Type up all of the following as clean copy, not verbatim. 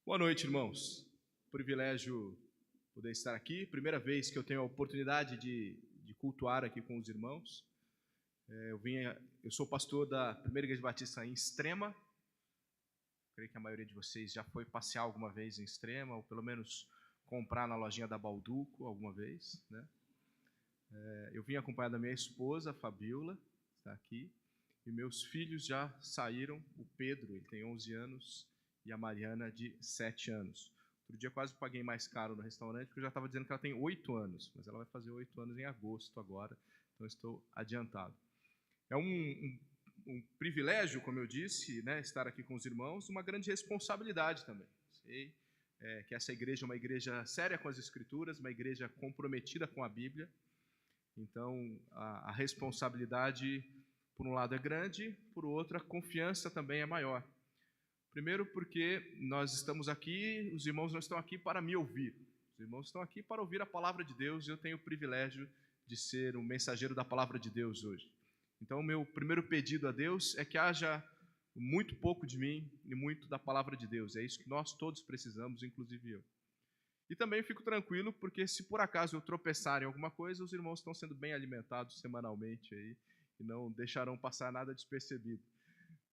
Boa noite, irmãos. Privilégio poder estar aqui. Primeira vez que eu tenho a oportunidade de cultuar aqui com os irmãos. Eu sou pastor da Primeira Igreja Batista em Extrema. Creio que a maioria de vocês já foi passear alguma vez em Extrema, ou pelo menos comprar na lojinha da Balduco alguma vez, né? Eu vim acompanhado da minha esposa, Fabiola, está aqui, e meus filhos já saíram. O Pedro, ele tem 11 anos, e a Mariana, de 7 anos. Outro dia quase paguei mais caro no restaurante, porque eu já estava dizendo que ela tem 8 anos, mas ela vai fazer 8 anos em agosto agora, então estou adiantado. É um privilégio, como eu disse, né, estar aqui com os irmãos, uma grande responsabilidade também. Sei que essa igreja é uma igreja séria com as Escrituras, uma igreja comprometida com a Bíblia. Então, a responsabilidade, por um lado, é grande, por outro, a confiança também é maior. Primeiro porque nós estamos aqui, os irmãos não estão aqui para me ouvir. Os irmãos estão aqui para ouvir a palavra de Deus, e eu tenho o privilégio de ser um mensageiro da palavra de Deus hoje. Então, o meu primeiro pedido a Deus é que haja muito pouco de mim e muito da palavra de Deus. É isso que nós todos precisamos, inclusive eu. E também fico tranquilo, porque se por acaso eu tropeçar em alguma coisa, os irmãos estão sendo bem alimentados semanalmente aí e não deixarão passar nada despercebido.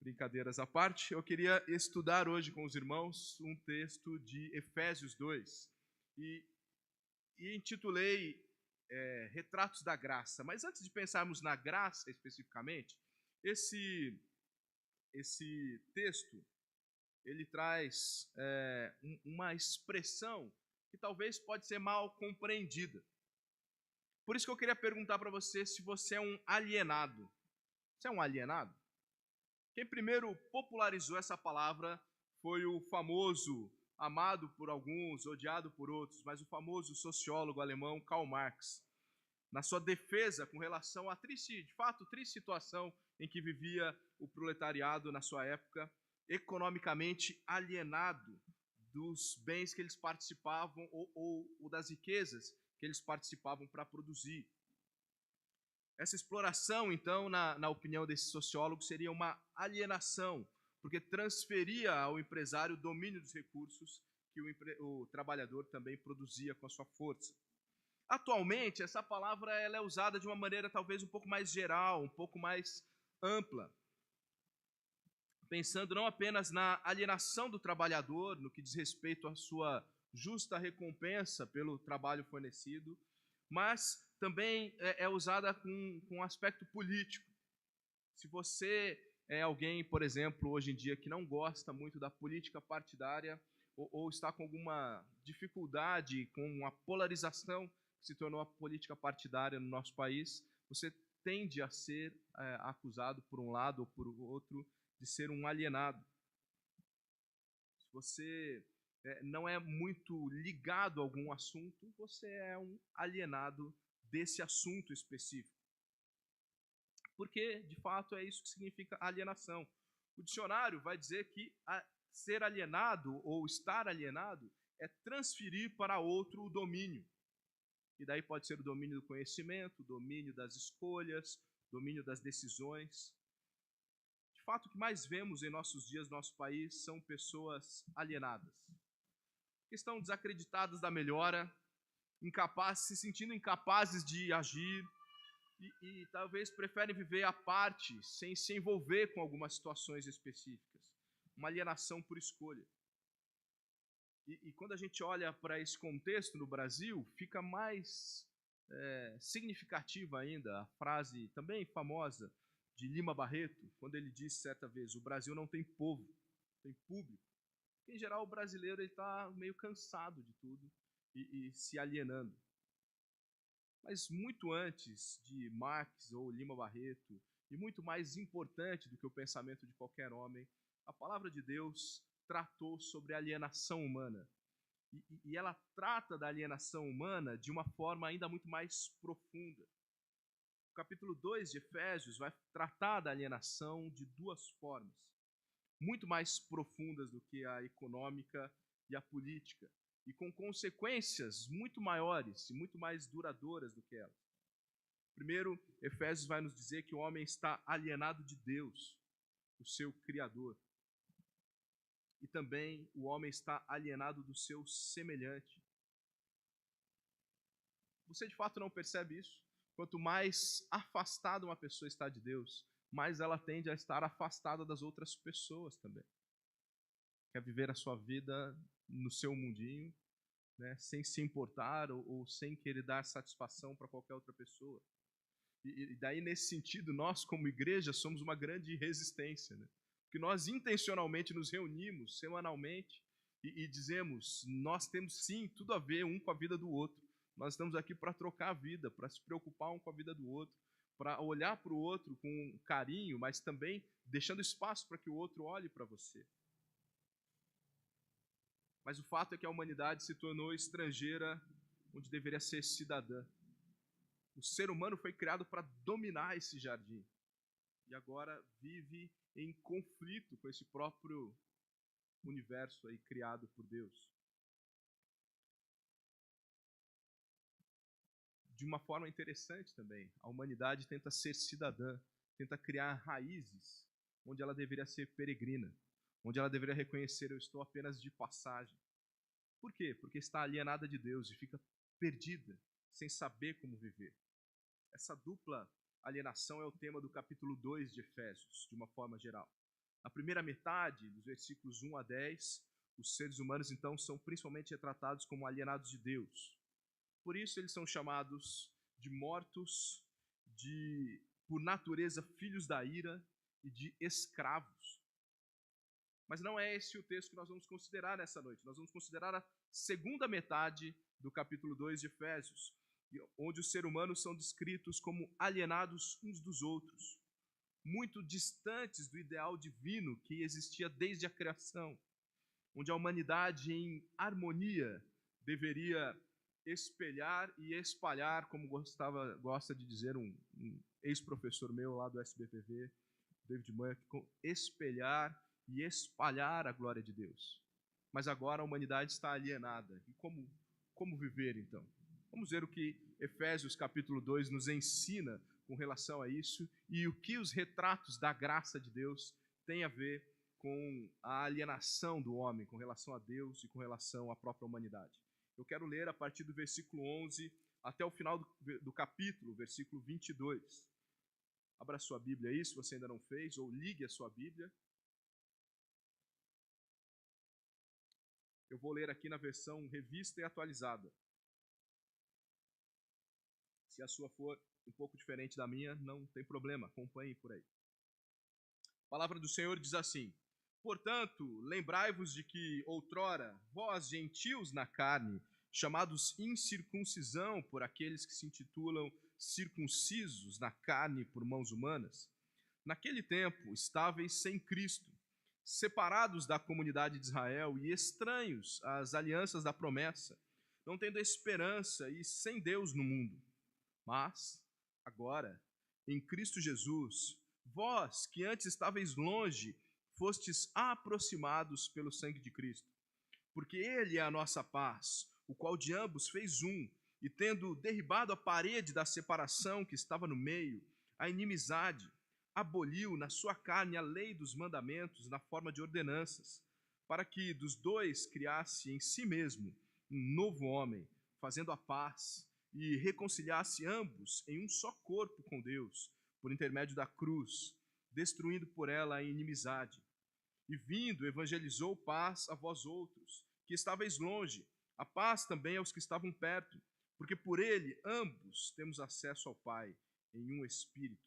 Brincadeiras à parte, eu queria estudar hoje com os irmãos um texto de Efésios 2 e intitulei Retratos da Graça. Mas antes de pensarmos na graça especificamente, esse texto ele traz uma expressão que talvez pode ser mal compreendida. Por isso que eu queria perguntar para você se você é um alienado. Você é um alienado? Quem primeiro popularizou essa palavra foi o famoso, amado por alguns, odiado por outros, mas o famoso sociólogo alemão Karl Marx, na sua defesa com relação à triste situação em que vivia o proletariado na sua época, economicamente alienado dos bens que eles participavam ou das riquezas que eles participavam para produzir. Essa exploração, então, na opinião desse sociólogo, seria uma alienação, porque transferia ao empresário o domínio dos recursos que o trabalhador também produzia com a sua força. Atualmente, essa palavra ela é usada de uma maneira talvez um pouco mais geral, um pouco mais ampla, pensando não apenas na alienação do trabalhador, no que diz respeito à sua justa recompensa pelo trabalho fornecido, mas também é usada com um aspecto político. Se você é alguém, por exemplo, hoje em dia que não gosta muito da política partidária ou está com alguma dificuldade com a polarização que se tornou a política partidária no nosso país, você tende a ser acusado por um lado ou por outro de ser um alienado. Se você não é muito ligado a algum assunto, você é um alienado desse assunto específico. Porque, de fato, é isso que significa alienação. O dicionário vai dizer que ser alienado ou estar alienado é transferir para outro o domínio. E daí pode ser o domínio do conhecimento, o domínio das escolhas, o domínio das decisões. De fato, o que mais vemos em nossos dias no nosso país são pessoas alienadas, que estão desacreditadas da melhora, se sentindo incapazes de agir e talvez preferem viver à parte, sem se envolver com algumas situações específicas. Uma alienação por escolha. E quando a gente olha para esse contexto no Brasil, fica mais significativa ainda a frase também famosa de Lima Barreto, quando ele disse certa vez: o Brasil não tem povo, tem público. Porque, em geral, o brasileiro está meio cansado de tudo e se alienando. Mas muito antes de Marx ou Lima Barreto, e muito mais importante do que o pensamento de qualquer homem, a palavra de Deus tratou sobre a alienação humana. E ela trata da alienação humana de uma forma ainda muito mais profunda. O capítulo 2 de Efésios vai tratar da alienação de duas formas, muito mais profundas do que a econômica e a política, e com consequências muito maiores e muito mais duradouras do que elas. Primeiro, Efésios vai nos dizer que o homem está alienado de Deus, o seu Criador. e também o homem está alienado do seu semelhante. Você de fato não percebe isso? Quanto mais afastada uma pessoa está de Deus, mais ela tende a estar afastada das outras pessoas também. Quer viver a sua vida no seu mundinho, né, sem se importar ou sem querer dar satisfação para qualquer outra pessoa. E daí, nesse sentido, nós como igreja somos uma grande resistência, né? Porque nós intencionalmente nos reunimos semanalmente e dizemos, nós temos sim tudo a ver um com a vida do outro. Nós estamos aqui para trocar a vida, para se preocupar um com a vida do outro, para olhar para o outro com carinho, mas também deixando espaço para que o outro olhe para você. Mas o fato é que a humanidade se tornou estrangeira onde deveria ser cidadã. O ser humano foi criado para dominar esse jardim e agora vive em conflito com esse próprio universo aí criado por Deus. De uma forma interessante também, a humanidade tenta ser cidadã, tenta criar raízes onde ela deveria ser peregrina, onde ela deveria reconhecer: eu estou apenas de passagem. Por quê? Porque está alienada de Deus e fica perdida, sem saber como viver. Essa dupla alienação é o tema do capítulo 2 de Efésios, de uma forma geral. Na primeira metade, dos versículos 1 a 10, os seres humanos então são principalmente retratados como alienados de Deus. Por isso eles são chamados de mortos, por natureza filhos da ira e de escravos. Mas não é esse o texto que nós vamos considerar nessa noite. Nós vamos considerar a segunda metade do capítulo 2 de Efésios, onde os seres humanos são descritos como alienados uns dos outros, muito distantes do ideal divino que existia desde a criação, onde a humanidade em harmonia deveria espelhar e espalhar, como gosta de dizer um ex-professor meu lá do SBPV, David Moyer, espelhar e espalhar a glória de Deus. Mas agora a humanidade está alienada. E como viver então? Vamos ver o que Efésios capítulo 2 nos ensina com relação a isso e o que os retratos da graça de Deus têm a ver com a alienação do homem com relação a Deus e com relação à própria humanidade. Eu quero ler a partir do versículo 11 até o final do capítulo, versículo 22. Abra a sua Bíblia aí, se você ainda não fez, ou ligue a sua Bíblia. Eu vou ler aqui na versão revista e atualizada. Se a sua for um pouco diferente da minha, não tem problema, acompanhe por aí. A palavra do Senhor diz assim: portanto, lembrai-vos de que outrora, vós, gentios na carne, chamados incircuncisão por aqueles que se intitulam circuncisos na carne por mãos humanas, naquele tempo estáveis sem Cristo, separados da comunidade de Israel e estranhos às alianças da promessa, não tendo esperança e sem Deus no mundo. Mas, agora, em Cristo Jesus, vós que antes estáveis longe, fostes aproximados pelo sangue de Cristo. Porque Ele é a nossa paz, o qual de ambos fez um, e tendo derribado a parede da separação que estava no meio, a inimizade, aboliu na sua carne a lei dos mandamentos na forma de ordenanças, para que dos dois criasse em si mesmo um novo homem, fazendo a paz, e reconciliasse ambos em um só corpo com Deus, por intermédio da cruz, destruindo por ela a inimizade. E vindo, evangelizou paz a vós outros, que estáveis longe, a paz também aos que estavam perto, porque por ele ambos temos acesso ao Pai, em um Espírito.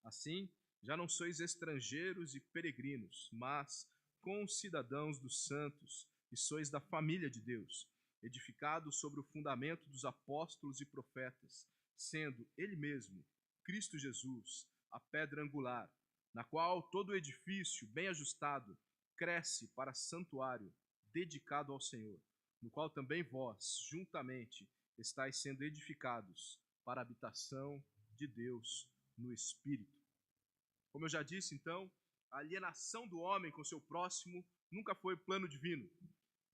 Assim, já não sois estrangeiros e peregrinos, mas concidadãos dos santos, e sois da família de Deus, edificados sobre o fundamento dos apóstolos e profetas, sendo Ele mesmo, Cristo Jesus, a pedra angular, na qual todo o edifício, bem ajustado, cresce para santuário, dedicado ao Senhor, no qual também vós, juntamente, estáis sendo edificados para a habitação de Deus no Espírito. Como eu já disse, então, a alienação do homem com seu próximo nunca foi plano divino.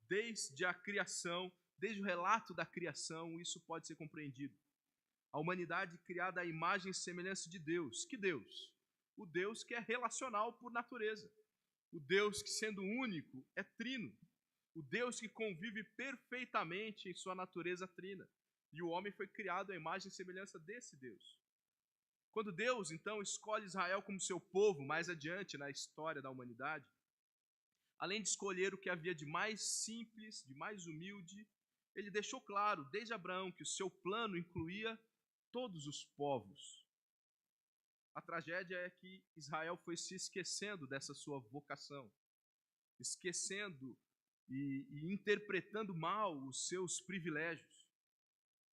Desde a criação, desde o relato da criação, isso pode ser compreendido. A humanidade criada à imagem e semelhança de Deus. Que Deus? O Deus que é relacional por natureza. O Deus que, sendo único, é trino. O Deus que convive perfeitamente em sua natureza trina. E o homem foi criado à imagem e semelhança desse Deus. Quando Deus, então, escolhe Israel como seu povo mais adiante na história da humanidade, além de escolher o que havia de mais simples, de mais humilde, ele deixou claro, desde Abraão, que o seu plano incluía todos os povos. A tragédia é que Israel foi se esquecendo dessa sua vocação, esquecendo e interpretando mal os seus privilégios,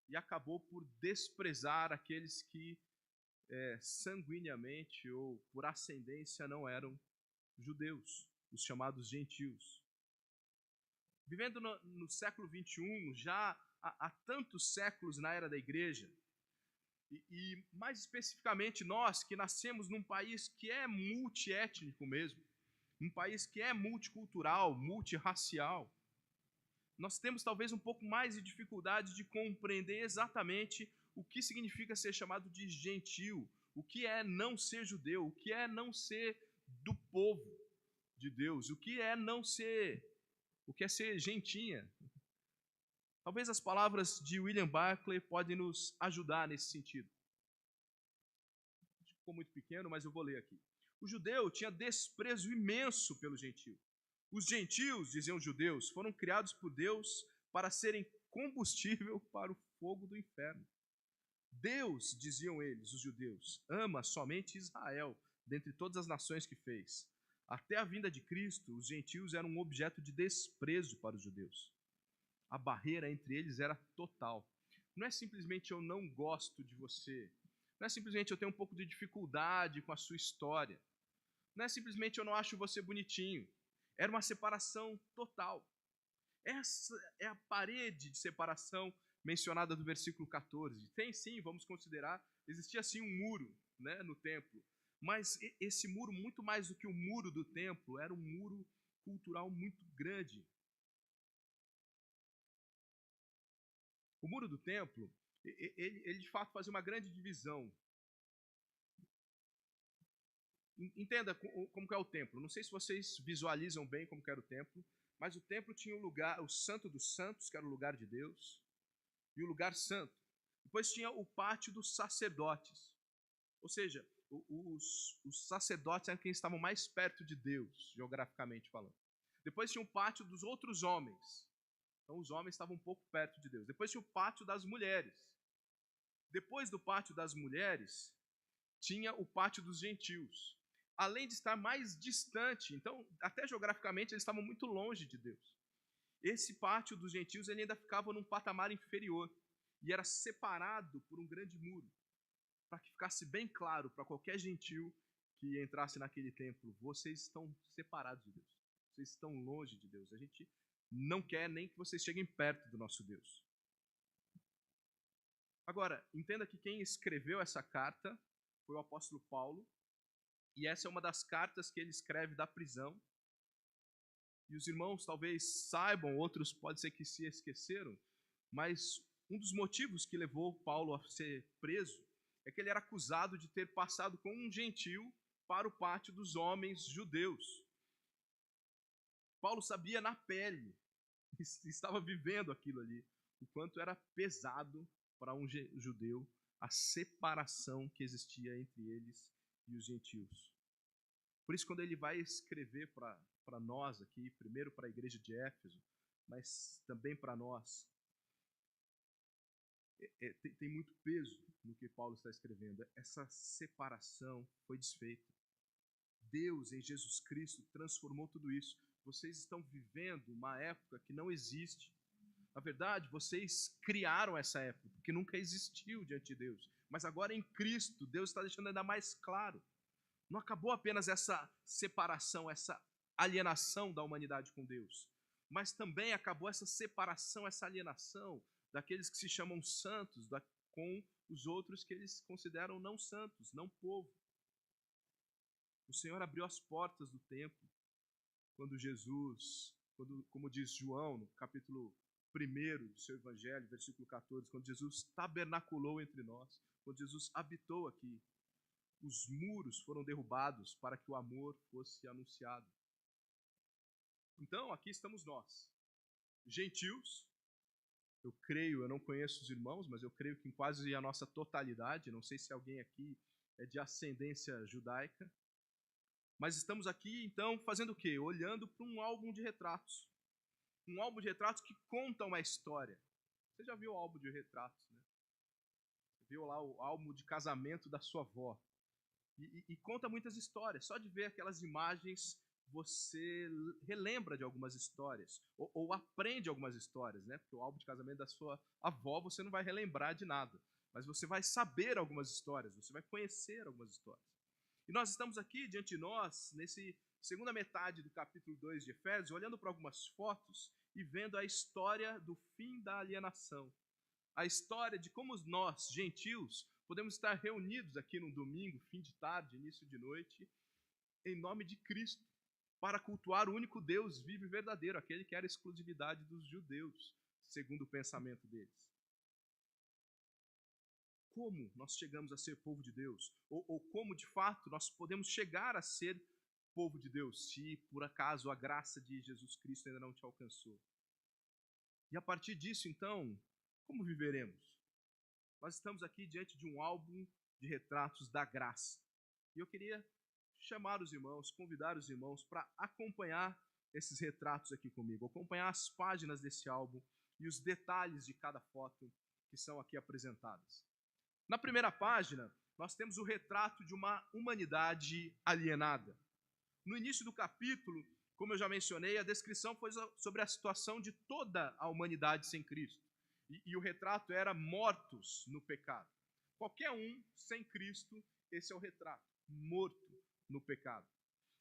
e acabou por desprezar aqueles que sanguineamente ou por ascendência não eram judeus, os chamados gentios. Vivendo no século 21, já há tantos séculos na era da igreja, e mais especificamente nós que nascemos num país que é multiétnico mesmo, um país que é multicultural, multirracial, nós temos talvez um pouco mais de dificuldade de compreender exatamente o que significa ser chamado de gentil, o que é não ser judeu, o que é não ser do povo de Deus, o que é não ser, o que é ser gentinha. Talvez as palavras de William Barclay podem nos ajudar nesse sentido. Ficou muito pequeno, mas eu vou ler aqui. O judeu tinha desprezo imenso pelo gentio. Os gentios, diziam os judeus, foram criados por Deus para serem combustível para o fogo do inferno. Deus, diziam eles, os judeus, ama somente Israel, dentre todas as nações que fez. Até a vinda de Cristo, os gentios eram um objeto de desprezo para os judeus. A barreira entre eles era total. Não é simplesmente eu não gosto de você. Não é simplesmente eu tenho um pouco de dificuldade com a sua história. Não é simplesmente eu não acho você bonitinho. Era uma separação total. Essa é a parede de separação mencionada do versículo 14. Tem sim, vamos considerar, existia sim um muro, né, no templo. Mas esse muro, muito mais do que o muro do templo, era um muro cultural muito grande. O muro do templo, ele de fato fazia uma grande divisão. Entenda como que é o templo. Não sei se vocês visualizam bem como que era o templo, mas o templo tinha um lugar, o Santo dos Santos, que era o lugar de Deus, e o lugar santo. Depois tinha o pátio dos sacerdotes. Ou seja, os sacerdotes eram quem estavam mais perto de Deus, geograficamente falando. Depois tinha o pátio dos outros homens. Então os homens estavam um pouco perto de Deus. Depois tinha o pátio das mulheres. Depois do pátio das mulheres, tinha o pátio dos gentios. Além de estar mais distante, então, até geograficamente, eles estavam muito longe de Deus. Esse pátio dos gentios ele ainda ficava num patamar inferior e era separado por um grande muro, para que ficasse bem claro para qualquer gentil que entrasse naquele templo: vocês estão separados de Deus, vocês estão longe de Deus, a gente não quer nem que vocês cheguem perto do nosso Deus. Agora, entenda que quem escreveu essa carta foi o apóstolo Paulo, e essa é uma das cartas que ele escreve da prisão. E os irmãos talvez saibam, outros pode ser que se esqueceram, mas um dos motivos que levou Paulo a ser preso é que ele era acusado de ter passado com um gentil para o pátio dos homens judeus. Paulo sabia na pele, estava vivendo aquilo ali, o quanto era pesado para um judeu a separação que existia entre eles e os gentios. Por isso, quando ele vai escrever para nós aqui, primeiro para a igreja de Éfeso, mas também para nós, tem muito peso no que Paulo está escrevendo. Essa separação foi desfeita. Deus, em Jesus Cristo, transformou tudo isso. Vocês estão vivendo uma época que não existe. Na verdade, vocês criaram essa época, que nunca existiu diante de Deus. Mas agora em Cristo, Deus está deixando ainda mais claro. Não acabou apenas essa separação, essa alienação da humanidade com Deus, mas também acabou essa separação, essa alienação daqueles que se chamam santos com os outros que eles consideram não santos, não povo. O Senhor abriu as portas do templo quando Jesus, como diz João no capítulo 1 do seu evangelho, versículo 14, quando Jesus tabernaculou entre nós, quando Jesus habitou aqui. Os muros foram derrubados para que o amor fosse anunciado. Então, aqui estamos nós, gentios. Eu creio, eu não conheço os irmãos, mas eu creio que em quase a nossa totalidade, não sei se alguém aqui é de ascendência judaica, mas estamos aqui, então, fazendo o quê? Olhando para um álbum de retratos. Um álbum de retratos que conta uma história. Você já viu o álbum de retratos, né? Você viu lá o álbum de casamento da sua avó. E conta muitas histórias. Só de ver aquelas imagens, você relembra de algumas histórias. Ou aprende algumas histórias, né? Porque o álbum de casamento da sua avó, você não vai relembrar de nada. Mas você vai saber algumas histórias, você vai conhecer algumas histórias. E nós estamos aqui, diante de nós, nesse segunda metade do capítulo 2 de Efésios, olhando para algumas fotos e vendo a história do fim da alienação. A história de como nós, gentios, podemos estar reunidos aqui num domingo, fim de tarde, início de noite, em nome de Cristo, para cultuar o único Deus vivo e verdadeiro, aquele que era a exclusividade dos judeus, segundo o pensamento deles. Como nós chegamos a ser povo de Deus? Ou como, de fato, nós podemos chegar a ser povo de Deus, se por acaso a graça de Jesus Cristo ainda não te alcançou? E a partir disso, então, como viveremos? Nós estamos aqui diante de um álbum de retratos da graça. E eu queria chamar os irmãos, convidar os irmãos para acompanhar esses retratos aqui comigo, acompanhar as páginas desse álbum e os detalhes de cada foto que são aqui apresentadas. Na primeira página, nós temos o retrato de uma humanidade alienada. No início do capítulo, como eu já mencionei, a descrição foi sobre a situação de toda a humanidade sem Cristo. E o retrato era mortos no pecado. Qualquer um sem Cristo, esse é o retrato, morto no pecado.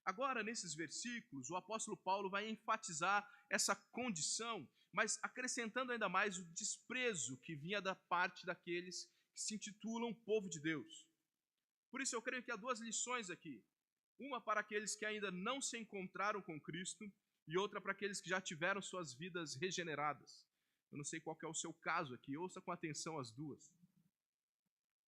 Agora, nesses versículos, o apóstolo Paulo vai enfatizar essa condição, mas acrescentando ainda mais o desprezo que vinha da parte daqueles que se intitulam povo de Deus. Por isso eu creio que há duas lições aqui. Uma para aqueles que ainda não se encontraram com Cristo e outra para aqueles que já tiveram suas vidas regeneradas. Eu não sei qual é o seu caso aqui, ouça com atenção as duas.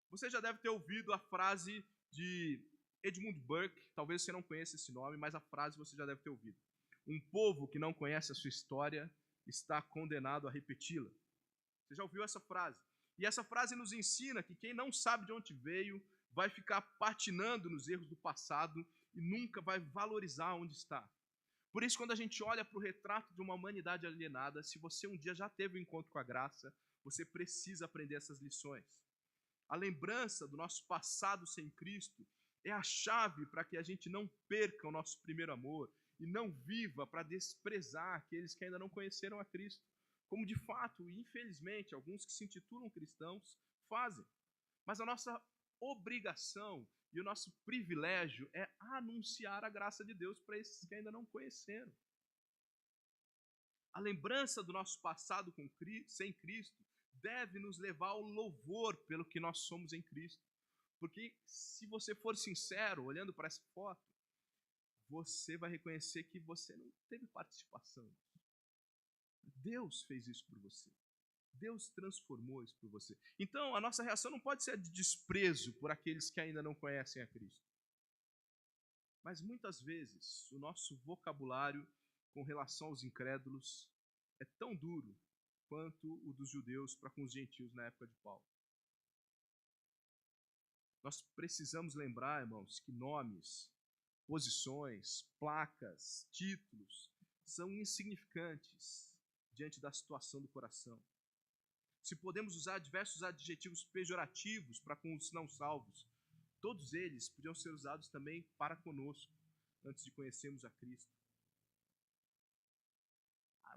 Você já deve ter ouvido a frase de Edmund Burke, talvez você não conheça esse nome, mas a frase você já deve ter ouvido. Um povo que não conhece a sua história está condenado a repeti-la. Você já ouviu essa frase? E essa frase nos ensina que quem não sabe de onde veio vai ficar patinando nos erros do passado e nunca vai valorizar onde está. Por isso, quando a gente olha para o retrato de uma humanidade alienada, se você um dia já teve um encontro com a graça, você precisa aprender essas lições. A lembrança do nosso passado sem Cristo é a chave para que a gente não perca o nosso primeiro amor e não viva para desprezar aqueles que ainda não conheceram a Cristo, como de fato, infelizmente, alguns que se intitulam cristãos fazem. Mas a nossa obrigação e o nosso privilégio é anunciar a graça de Deus para esses que ainda não conheceram. A lembrança do nosso passado sem Cristo deve nos levar ao louvor pelo que nós somos em Cristo. Porque se você for sincero, olhando para essa foto, você vai reconhecer que você não teve participação. Deus fez isso por você. Deus transformou isso por você. Então, a nossa reação não pode ser de desprezo por aqueles que ainda não conhecem a Cristo. Mas muitas vezes, o nosso vocabulário com relação aos incrédulos é tão duro quanto o dos judeus para com os gentios na época de Paulo. Nós precisamos lembrar, irmãos, que nomes, posições, placas, títulos são insignificantes diante da situação do coração. Se podemos usar diversos adjetivos pejorativos para com os não salvos, todos eles podiam ser usados também para conosco, antes de conhecermos a Cristo.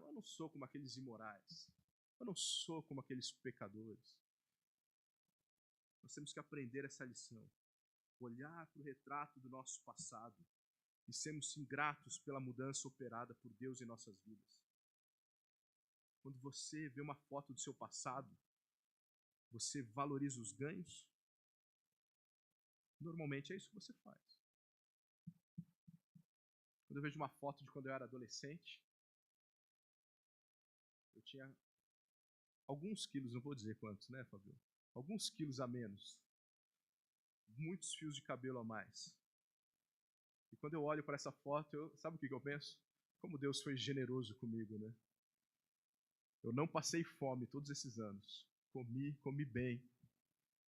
Eu não sou como aqueles imorais. Eu não sou como aqueles pecadores. Nós temos que aprender essa lição. Olhar para o retrato do nosso passado e sermos sim gratos pela mudança operada por Deus em nossas vidas. Quando você vê uma foto do seu passado, você valoriza os ganhos? Normalmente é isso que você faz. Quando eu vejo uma foto de quando eu era adolescente, eu tinha alguns quilos, não vou dizer quantos, né, Fabio? Alguns quilos a menos. Muitos fios de cabelo a mais. E quando eu olho para essa foto, sabe o que eu penso? Como Deus foi generoso comigo, né? Eu não passei fome todos esses anos. Comi bem,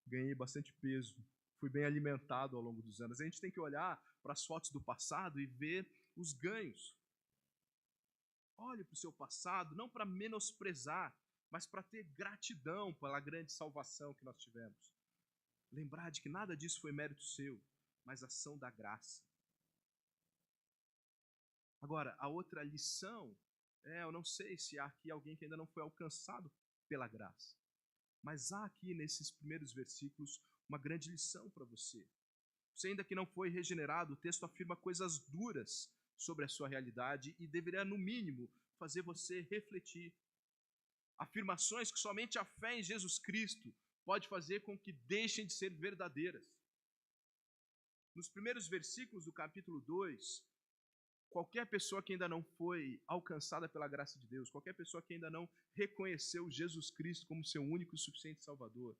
ganhei bastante peso, fui bem alimentado ao longo dos anos. A gente tem que olhar para as fotos do passado e ver os ganhos. Olhe para o seu passado, não para menosprezar, mas para ter gratidão pela grande salvação que nós tivemos. Lembrar de que nada disso foi mérito seu, mas ação da graça. Agora, a outra lição eu não sei se há aqui alguém que ainda não foi alcançado pela graça, mas há aqui nesses primeiros versículos uma grande lição para você. Você ainda que não foi regenerado, o texto afirma coisas duras sobre a sua realidade e deveria, no mínimo, fazer você refletir. Afirmações que somente a fé em Jesus Cristo pode fazer com que deixem de ser verdadeiras. Nos primeiros versículos do capítulo 2, qualquer pessoa que ainda não foi alcançada pela graça de Deus, qualquer pessoa que ainda não reconheceu Jesus Cristo como seu único e suficiente Salvador,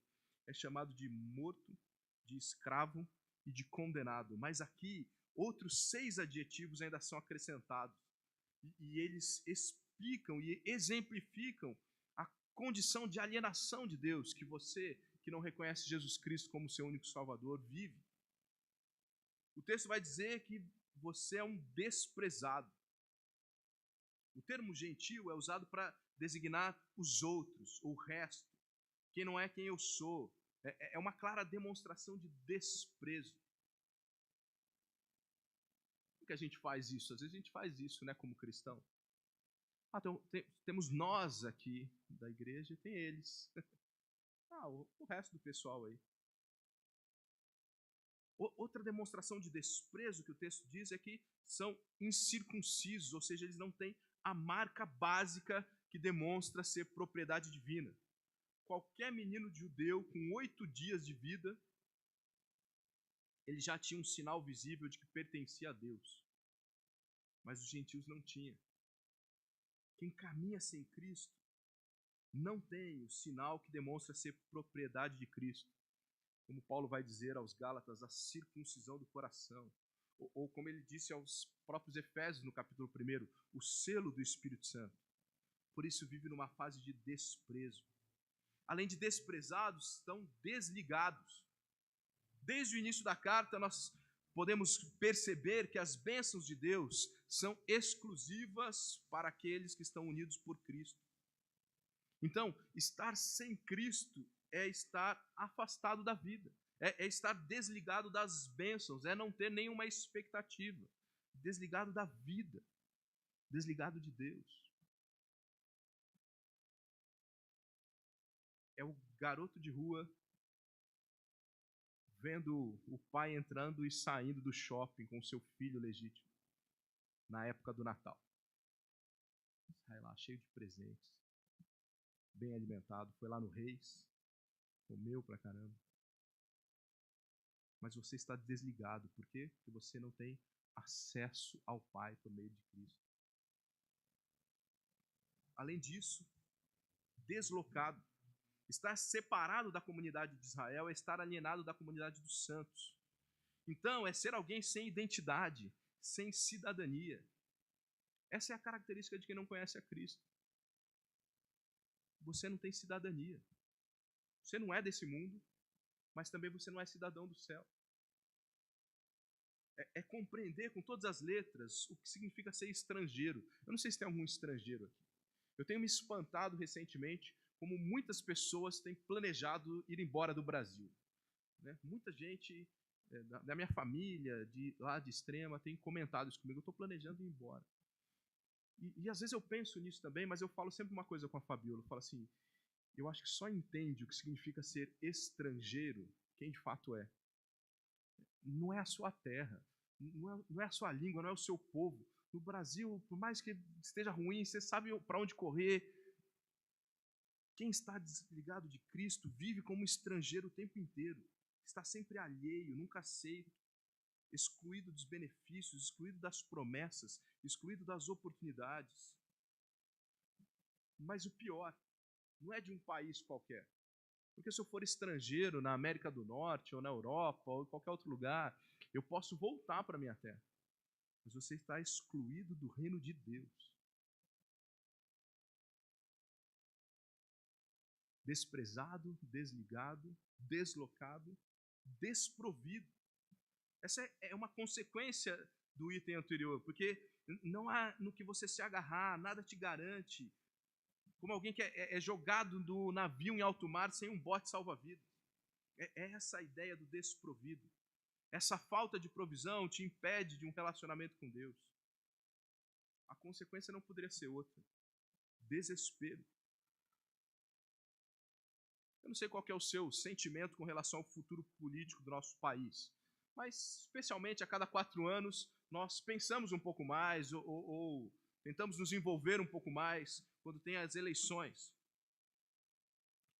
é chamado de morto, de escravo e de condenado. Mas aqui, outros 6 adjetivos ainda são acrescentados. E eles explicam e exemplificam a condição de alienação de Deus que você, que não reconhece Jesus Cristo como seu único Salvador, vive. O texto vai dizer que você é um desprezado. O termo gentil é usado para designar os outros, o resto, quem não é quem eu sou. É uma clara demonstração de desprezo. Como que a gente faz isso? Às vezes a gente faz isso, né, como cristão. Então, temos nós aqui da igreja e tem eles. O resto do pessoal aí. Outra demonstração de desprezo que o texto diz é que são incircuncisos, ou seja, eles não têm a marca básica que demonstra ser propriedade divina. Qualquer menino judeu com 8 dias de vida, ele já tinha um sinal visível de que pertencia a Deus. Mas os gentios não tinham. Quem caminha sem Cristo não tem o sinal que demonstra ser propriedade de Cristo. Como Paulo vai dizer aos Gálatas, a circuncisão do coração. Ou como ele disse aos próprios Efésios no capítulo 1, o selo do Espírito Santo. Por isso vive numa fase de desprezo. Além de desprezados, estão desligados. Desde o início da carta, nós podemos perceber que as bênçãos de Deus são exclusivas para aqueles que estão unidos por Cristo. Então, estar sem Cristo é estar afastado da vida, é estar desligado das bênçãos, é não ter nenhuma expectativa, desligado da vida, desligado de Deus. É o garoto de rua vendo o pai entrando e saindo do shopping com o seu filho legítimo, na época do Natal. Sai lá, cheio de presentes, bem alimentado, foi lá no Reis, comeu pra caramba. Mas você está desligado. Por quê? Porque você não tem acesso ao Pai por meio de Cristo. Além disso, deslocado. Estar separado da comunidade de Israel é estar alienado da comunidade dos santos. Então, é ser alguém sem identidade, sem cidadania. Essa é a característica de quem não conhece a Cristo. Você não tem cidadania. Você não é desse mundo, mas também você não é cidadão do céu. É compreender com todas as letras o que significa ser estrangeiro. Eu não sei se tem algum estrangeiro aqui. Eu tenho me espantado recentemente como muitas pessoas têm planejado ir embora do Brasil. Né? Muita gente da minha família, lá de Extrema, tem comentado isso comigo. Eu estou planejando ir embora. E às vezes eu penso nisso também, mas eu falo sempre uma coisa com a Fabiola. Eu falo assim, eu acho que só entende o que significa ser estrangeiro quem de fato é. Não é a sua terra, não é a sua língua, não é o seu povo. No Brasil, por mais que esteja ruim, você sabe para onde correr. Quem está desligado de Cristo vive como um estrangeiro o tempo inteiro. Está sempre alheio, nunca aceito, excluído dos benefícios, excluído das promessas, excluído das oportunidades. Mas o pior, não é de um país qualquer. Porque se eu for estrangeiro na América do Norte, ou na Europa, ou em qualquer outro lugar, eu posso voltar para a minha terra. mas você está excluído do reino de Deus. Desprezado, desligado, deslocado, desprovido. Essa é uma consequência do item anterior, porque não há no que você se agarrar, nada te garante. Como alguém que é jogado do navio em alto mar sem um bote salva-vidas. É essa a ideia do desprovido. Essa falta de provisão te impede de um relacionamento com Deus. A consequência não poderia ser outra. Desespero. Eu não sei qual que é o seu sentimento com relação ao futuro político do nosso país, mas especialmente a cada 4 anos nós pensamos um pouco mais ou tentamos nos envolver um pouco mais quando tem as eleições.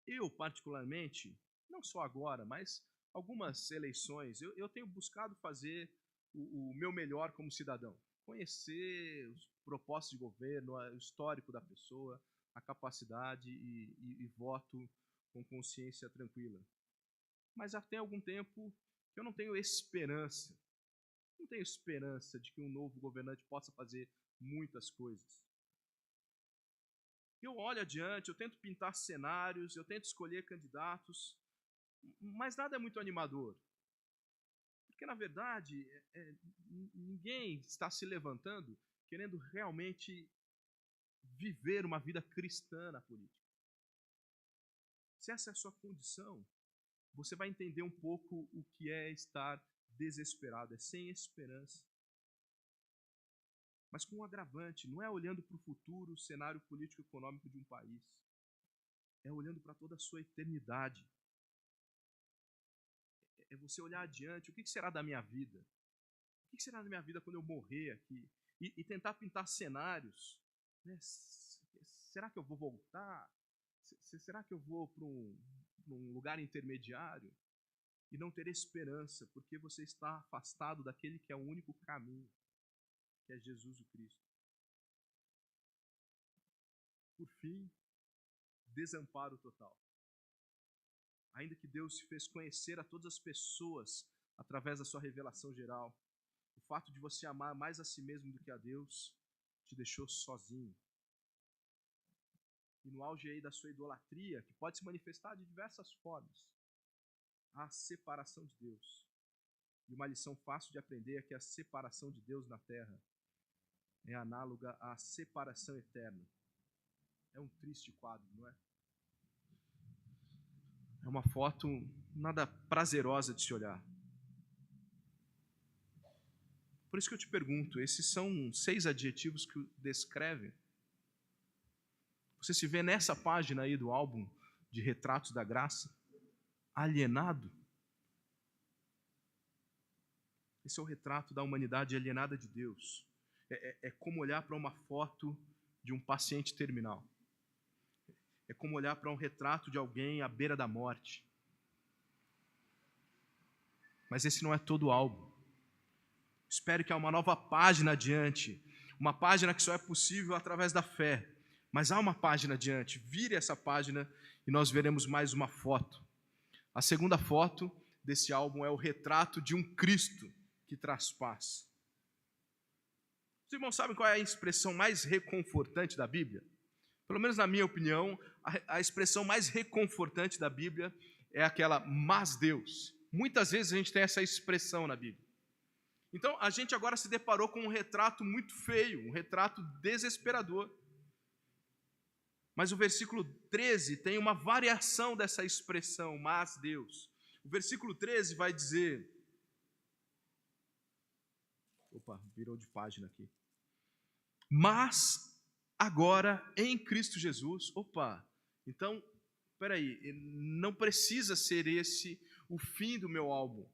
Eu, particularmente, não só agora, mas algumas eleições, eu tenho buscado fazer o meu melhor como cidadão. Conhecer os propósitos de governo, o histórico da pessoa, a capacidade e voto com consciência tranquila. Mas já tem algum tempo que eu não tenho esperança. Não tenho esperança de que um novo governante possa fazer muitas coisas. Eu olho adiante, eu tento pintar cenários, eu tento escolher candidatos, mas nada é muito animador. Porque, na verdade, ninguém está se levantando querendo realmente viver uma vida cristã na política. Se essa é a sua condição, você vai entender um pouco o que é estar desesperado, é sem esperança. Mas com um agravante, não é olhando para o futuro, o cenário político e econômico de um país. É olhando para toda a sua eternidade. É você olhar adiante, o que será da minha vida? O que será da minha vida quando eu morrer aqui? E tentar pintar cenários. Né? Será que eu vou voltar? Será que eu vou para um lugar intermediário? E não ter esperança, porque você está afastado daquele que é o único caminho, que é Jesus o Cristo. Por fim, desamparo total. Ainda que Deus se fez conhecer a todas as pessoas através da sua revelação geral, o fato de você amar mais a si mesmo do que a Deus te deixou sozinho. E no auge aí da sua idolatria, que pode se manifestar de diversas formas, há a separação de Deus. E uma lição fácil de aprender é que a separação de Deus na terra é análoga à separação eterna. É um triste quadro, não é? É uma foto nada prazerosa de se olhar. Por isso que eu te pergunto, esses são 6 adjetivos que o descrevem. Você se vê nessa página aí do álbum de Retratos da Graça? Alienado? Esse é o retrato da humanidade alienada de Deus. É como olhar para uma foto de um paciente terminal. É como olhar para um retrato de alguém à beira da morte. Mas esse não é todo o álbum. Espero que há uma nova página adiante. Uma página que só é possível através da fé. Mas há uma página adiante. Vire essa página e nós veremos mais uma foto. A segunda foto desse álbum é o retrato de um Cristo que traz paz. Os irmãos sabem qual é a expressão mais reconfortante da Bíblia? Pelo menos na minha opinião, a expressão mais reconfortante da Bíblia é aquela mas Deus. Muitas vezes a gente tem essa expressão na Bíblia. Então a gente agora se deparou com um retrato muito feio, um retrato desesperador. Mas o versículo 13 tem uma variação dessa expressão, mas Deus. O versículo 13 vai dizer... Opa, virou de página aqui. Mas agora em Cristo Jesus... Opa, então, peraí, não precisa ser esse o fim do meu álbum.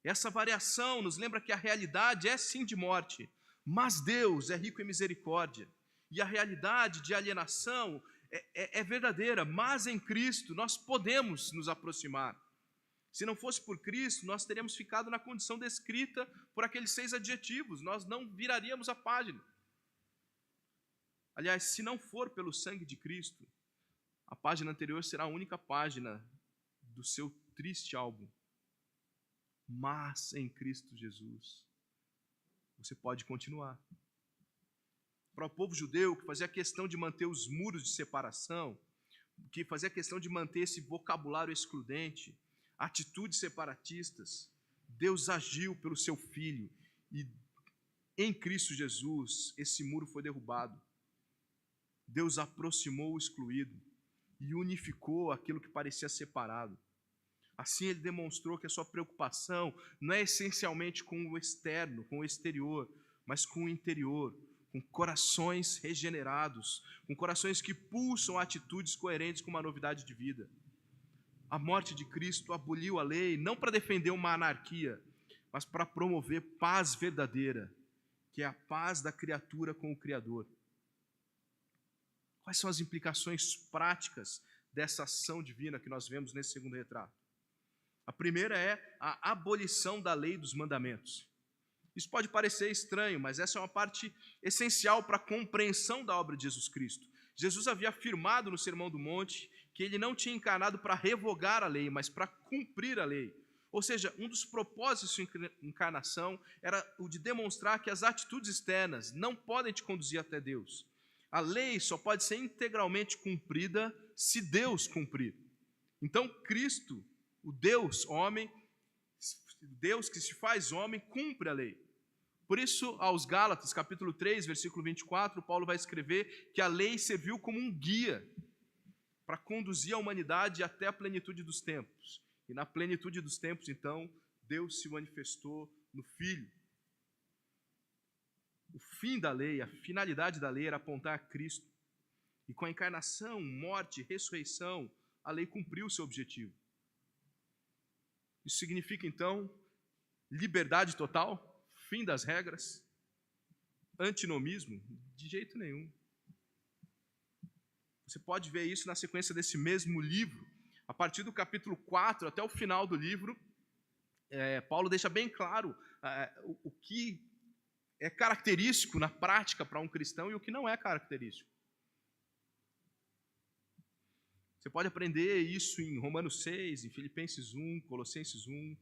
Essa variação nos lembra que a realidade é sim de morte, mas Deus é rico em misericórdia. E a realidade de alienação é verdadeira, mas em Cristo nós podemos nos aproximar. Se não fosse por Cristo, nós teríamos ficado na condição descrita por aqueles 6 adjetivos, nós não viraríamos a página. Aliás, se não for pelo sangue de Cristo, a página anterior será a única página do seu triste álbum. Mas em Cristo Jesus, você pode continuar. Para o povo judeu, que fazia questão de manter os muros de separação, que fazia questão de manter esse vocabulário excludente, atitudes separatistas, Deus agiu pelo seu Filho e em Cristo Jesus esse muro foi derrubado. Deus aproximou o excluído e unificou aquilo que parecia separado. Assim ele demonstrou que a sua preocupação não é essencialmente com o externo, com o exterior, mas com o interior, com corações regenerados, com corações que pulsam atitudes coerentes com uma novidade de vida. A morte de Cristo aboliu a lei, não para defender uma anarquia, mas para promover paz verdadeira, que é a paz da criatura com o Criador. Quais são as implicações práticas dessa ação divina que nós vemos nesse segundo retrato? A primeira é a abolição da lei dos mandamentos. Isso pode parecer estranho, mas essa é uma parte essencial para a compreensão da obra de Jesus Cristo. Jesus havia afirmado no Sermão do Monte que ele não tinha encarnado para revogar a lei, mas para cumprir a lei. Ou seja, um dos propósitos de sua encarnação era o de demonstrar que as atitudes externas não podem te conduzir até Deus. A lei só pode ser integralmente cumprida se Deus cumprir. Então, Cristo, o Deus homem, Deus que se faz homem, cumpre a lei. Por isso, aos Gálatas, capítulo 3, versículo 24, Paulo vai escrever que a lei serviu como um guia para conduzir a humanidade até a plenitude dos tempos. E na plenitude dos tempos, então, Deus se manifestou no Filho. O fim da lei, a finalidade da lei era apontar a Cristo. E com a encarnação, morte e ressurreição, a lei cumpriu o seu objetivo. Isso significa, então, liberdade total, fim das regras, antinomismo? De jeito nenhum. Você pode ver isso na sequência desse mesmo livro. A partir do capítulo 4 até o final do livro, Paulo deixa bem claro o que é característico na prática para um cristão e o que não é característico. Você pode aprender isso em Romanos 6, em Filipenses 1, Colossenses 1,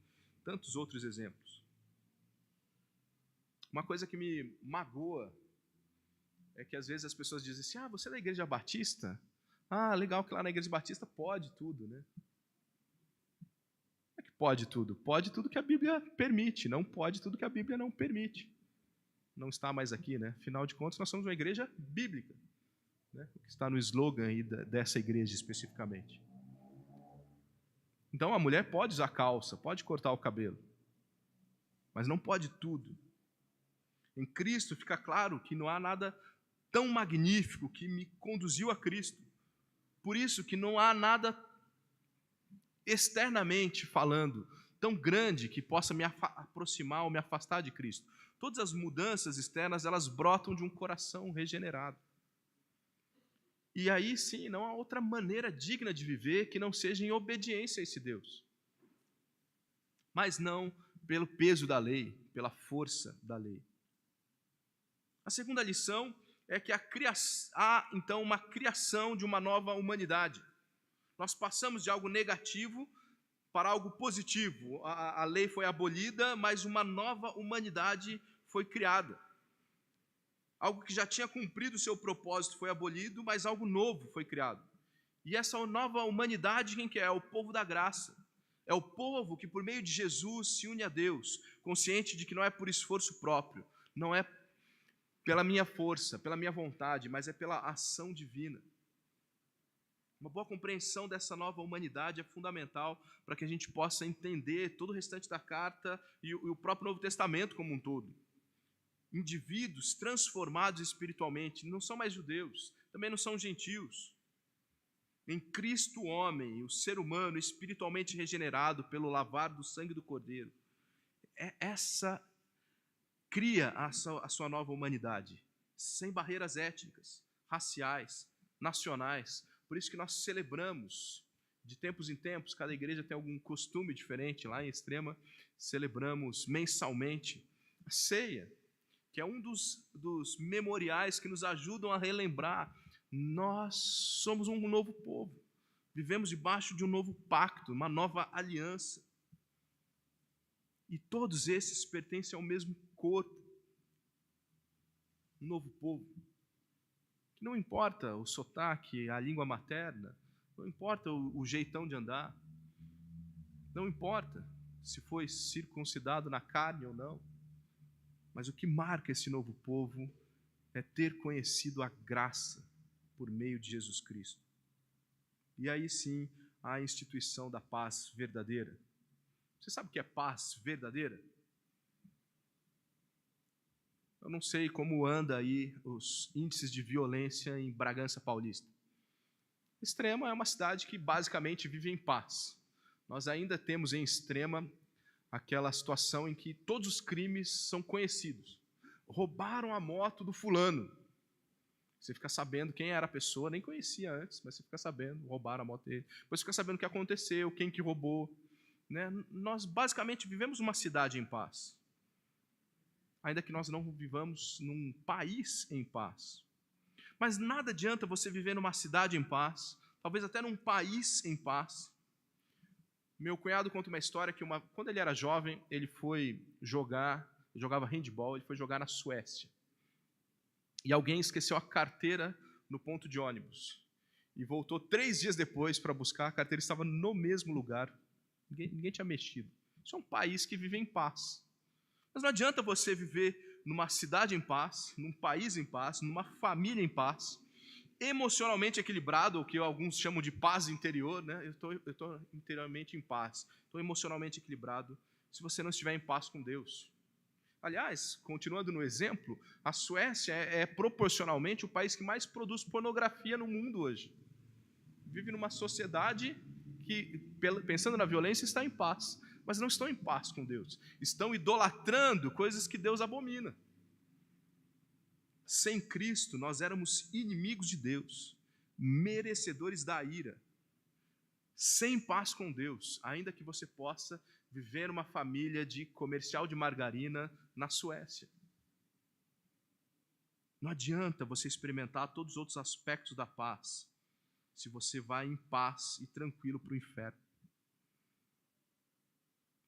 tantos outros exemplos. Uma coisa que me magoa é que às vezes as pessoas dizem assim: você é da Igreja Batista? Legal que lá na Igreja Batista pode tudo, né? É que pode tudo? Pode tudo que a Bíblia permite, não pode tudo que a Bíblia não permite. Não está mais aqui, né? Afinal de contas, nós somos uma igreja bíblica, né? O que está no slogan aí dessa igreja especificamente. Então a mulher pode usar calça, pode cortar o cabelo, mas não pode tudo. Em Cristo fica claro que não há nada tão magnífico que me conduziu a Cristo. Por isso que não há nada externamente falando tão grande que possa me aproximar ou me afastar de Cristo. Todas as mudanças externas, elas brotam de um coração regenerado. E aí sim, não há outra maneira digna de viver que não seja em obediência a esse Deus. Mas não pelo peso da lei, pela força da lei. A segunda lição é que há então uma criação de uma nova humanidade. Nós passamos de algo negativo para algo positivo. A lei foi abolida, mas uma nova humanidade foi criada. Algo que já tinha cumprido o seu propósito foi abolido, mas algo novo foi criado. E essa nova humanidade, quem que é? É o povo da graça. É o povo que por meio de Jesus se une a Deus, consciente de que não é por esforço próprio, não é pela minha força, pela minha vontade, mas é pela ação divina. Uma boa compreensão dessa nova humanidade é fundamental para que a gente possa entender todo o restante da carta e o próprio Novo Testamento como um todo. Indivíduos transformados espiritualmente, não são mais judeus, também não são gentios. Em Cristo, o homem, o ser humano espiritualmente regenerado pelo lavar do sangue do Cordeiro, essa cria a sua nova humanidade, sem barreiras étnicas, raciais, nacionais. Por isso que nós celebramos, de tempos em tempos, cada igreja tem algum costume diferente. Lá em Extrema, celebramos mensalmente a ceia, que é um dos memoriais que nos ajudam a relembrar: nós somos um novo povo, vivemos debaixo de um novo pacto, uma nova aliança. E todos esses pertencem ao mesmo corpo, um novo povo. Que não importa o sotaque, a língua materna, não importa o jeitão de andar, não importa se foi circuncidado na carne ou não, mas o que marca esse novo povo é ter conhecido a graça por meio de Jesus Cristo. E aí sim, a instituição da paz verdadeira. Você sabe o que é paz verdadeira? Eu não sei como anda aí os índices de violência em Bragança Paulista. Extrema é uma cidade que basicamente vive em paz. Nós ainda temos em Extrema aquela situação em que todos os crimes são conhecidos. Roubaram a moto do fulano. Você fica sabendo quem era a pessoa, nem conhecia antes, mas você fica sabendo, roubaram a moto dele. Depois você fica sabendo o que aconteceu, quem que roubou. Né? Nós basicamente vivemos uma cidade em paz. Ainda que nós não vivamos num país em paz. Mas nada adianta você viver numa cidade em paz, talvez até num país em paz. Meu cunhado conta uma história que quando ele era jovem, ele foi jogava handball, ele foi jogar na Suécia. E alguém esqueceu a carteira no ponto de ônibus. E voltou 3 dias depois para buscar, a carteira estava no mesmo lugar. Ninguém tinha mexido. Isso é um país que vive em paz. Mas não adianta você viver numa cidade em paz, num país em paz, numa família em paz, emocionalmente equilibrado, o que alguns chamam de paz interior, né? Eu estou interiormente em paz, estou emocionalmente equilibrado, se você não estiver em paz com Deus. Aliás, continuando no exemplo, a Suécia é proporcionalmente o país que mais produz pornografia no mundo hoje. Vive numa sociedade que, pensando na violência, está em paz, mas não estão em paz com Deus. Estão idolatrando coisas que Deus abomina. Sem Cristo, nós éramos inimigos de Deus, merecedores da ira, sem paz com Deus, ainda que você possa viver uma família de comercial de margarina na Suécia. Não adianta você experimentar todos os outros aspectos da paz, se você vai em paz e tranquilo para o inferno.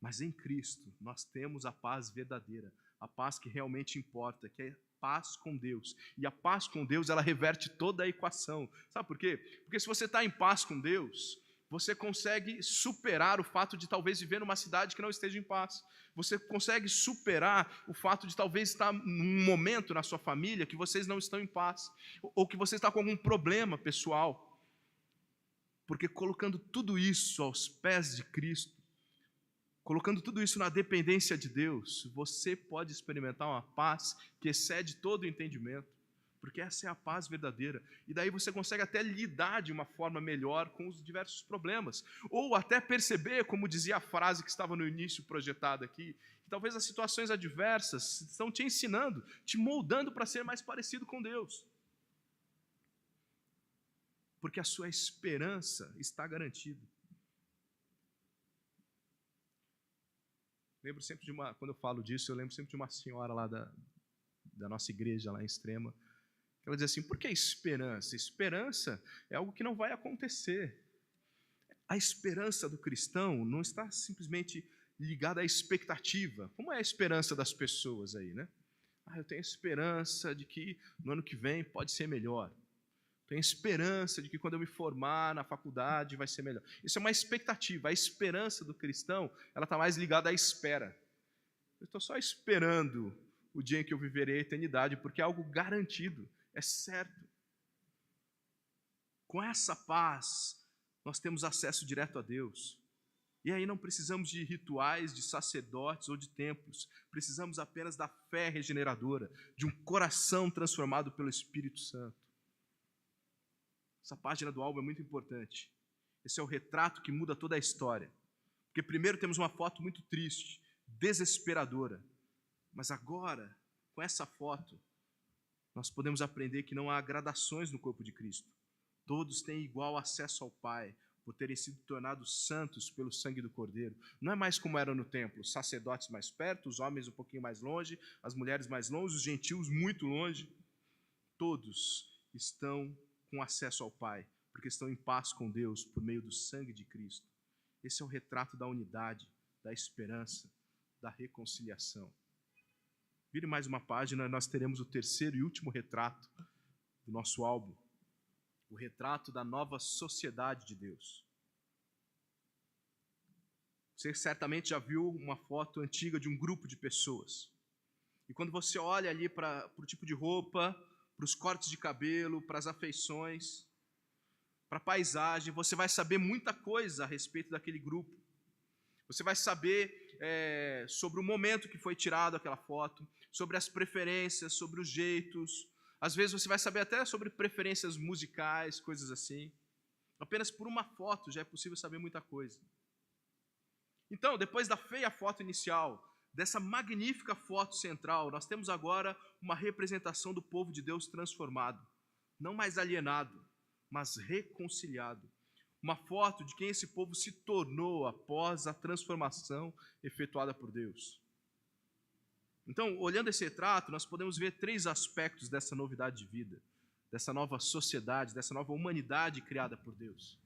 Mas em Cristo, nós temos a paz verdadeira, a paz que realmente importa, que é paz com Deus. E a paz com Deus, ela reverte toda a equação. Sabe por quê? Porque se você está em paz com Deus, você consegue superar o fato de talvez viver numa cidade que não esteja em paz. Você consegue superar o fato de talvez estar num momento na sua família que vocês não estão em paz, ou que você está com algum problema pessoal. Porque colocando tudo isso aos pés de Cristo, colocando tudo isso na dependência de Deus, você pode experimentar uma paz que excede todo o entendimento, porque essa é a paz verdadeira. E daí você consegue até lidar de uma forma melhor com os diversos problemas, ou até perceber, como dizia a frase que estava no início projetada aqui, que talvez as situações adversas estão te ensinando, te moldando para ser mais parecido com Deus. Porque a sua esperança está garantida. Lembro sempre quando eu falo disso, eu lembro sempre de uma senhora lá da nossa igreja, lá em Extrema, que ela dizia assim, por que esperança? Esperança é algo que não vai acontecer. A esperança do cristão não está simplesmente ligada à expectativa. Como é a esperança das pessoas aí, né? Eu tenho esperança de que no ano que vem pode ser melhor. Tenho esperança de que quando eu me formar na faculdade vai ser melhor. Isso é uma expectativa. A esperança do cristão, ela está mais ligada à espera. Eu estou só esperando o dia em que eu viverei a eternidade, porque é algo garantido, é certo. Com essa paz, nós temos acesso direto a Deus. E aí não precisamos de rituais, de sacerdotes ou de templos. Precisamos apenas da fé regeneradora, de um coração transformado pelo Espírito Santo. Essa página do álbum é muito importante. Esse é o retrato que muda toda a história. Porque primeiro temos uma foto muito triste, desesperadora. Mas agora, com essa foto, nós podemos aprender que não há gradações no corpo de Cristo. Todos têm igual acesso ao Pai, por terem sido tornados santos pelo sangue do Cordeiro. Não é mais como era no templo, os sacerdotes mais perto, os homens um pouquinho mais longe, as mulheres mais longe, os gentios muito longe. Todos estão com acesso ao Pai, porque estão em paz com Deus por meio do sangue de Cristo. Esse é o retrato da unidade, da esperança, da reconciliação. Vire mais uma página, nós teremos o terceiro e último retrato do nosso álbum. O retrato da nova sociedade de Deus. Você certamente já viu uma foto antiga de um grupo de pessoas. E quando você olha ali para o tipo de roupa, para os cortes de cabelo, para as afeições, para a paisagem, você vai saber muita coisa a respeito daquele grupo. Você vai saber sobre o momento que foi tirado aquela foto, sobre as preferências, sobre os jeitos. Às vezes você vai saber até sobre preferências musicais, coisas assim. Apenas por uma foto já é possível saber muita coisa. Então, depois da feia foto inicial, dessa magnífica foto central, nós temos agora uma representação do povo de Deus transformado. Não mais alienado, mas reconciliado. Uma foto de quem esse povo se tornou após a transformação efetuada por Deus. Então, olhando esse retrato, nós podemos ver 3 aspectos dessa novidade de vida, dessa nova sociedade, dessa nova humanidade criada por Deus.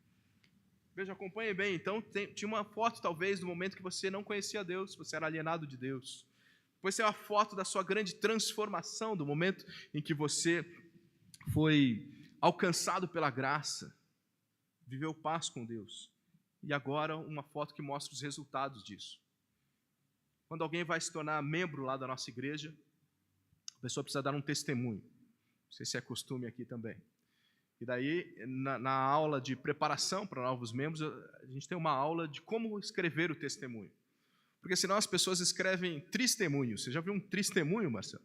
Veja, acompanhe bem. Então, tinha uma foto, talvez, do momento que você não conhecia Deus, você era alienado de Deus. Depois tem uma foto da sua grande transformação, do momento em que você foi alcançado pela graça, viveu paz com Deus. E agora uma foto que mostra os resultados disso. Quando alguém vai se tornar membro lá da nossa igreja, a pessoa precisa dar um testemunho. Não sei se é costume aqui também. E daí, na aula de preparação para novos membros, a gente tem uma aula de como escrever o testemunho. Porque senão as pessoas escrevem testemunho. Você já viu um testemunho, Marcelo?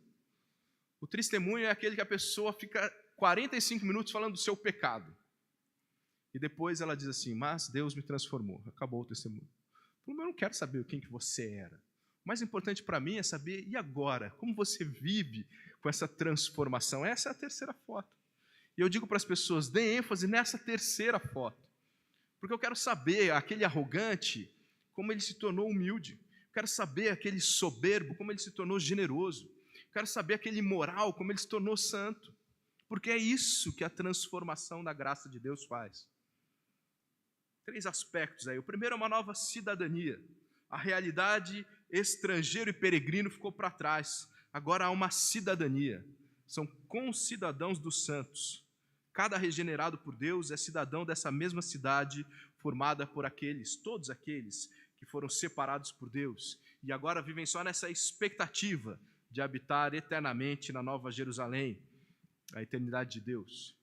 O testemunho é aquele que a pessoa fica 45 minutos falando do seu pecado. E depois ela diz assim, mas Deus me transformou. Acabou o testemunho. Eu não quero saber quem que você era. O mais importante para mim é saber, e agora? Como você vive com essa transformação? Essa é a terceira foto. E eu digo para as pessoas, dê ênfase nessa terceira foto. Porque eu quero saber aquele arrogante, como ele se tornou humilde. Eu quero saber aquele soberbo, como ele se tornou generoso. Eu quero saber aquele imoral, como ele se tornou santo. Porque é isso que a transformação da graça de Deus faz. 3 aspectos aí. O primeiro é uma nova cidadania. A realidade estrangeiro e peregrino ficou para trás. Agora há uma cidadania. São concidadãos dos santos. Cada regenerado por Deus é cidadão dessa mesma cidade formada por todos aqueles que foram separados por Deus e agora vivem só nessa expectativa de habitar eternamente na Nova Jerusalém, a eternidade de Deus.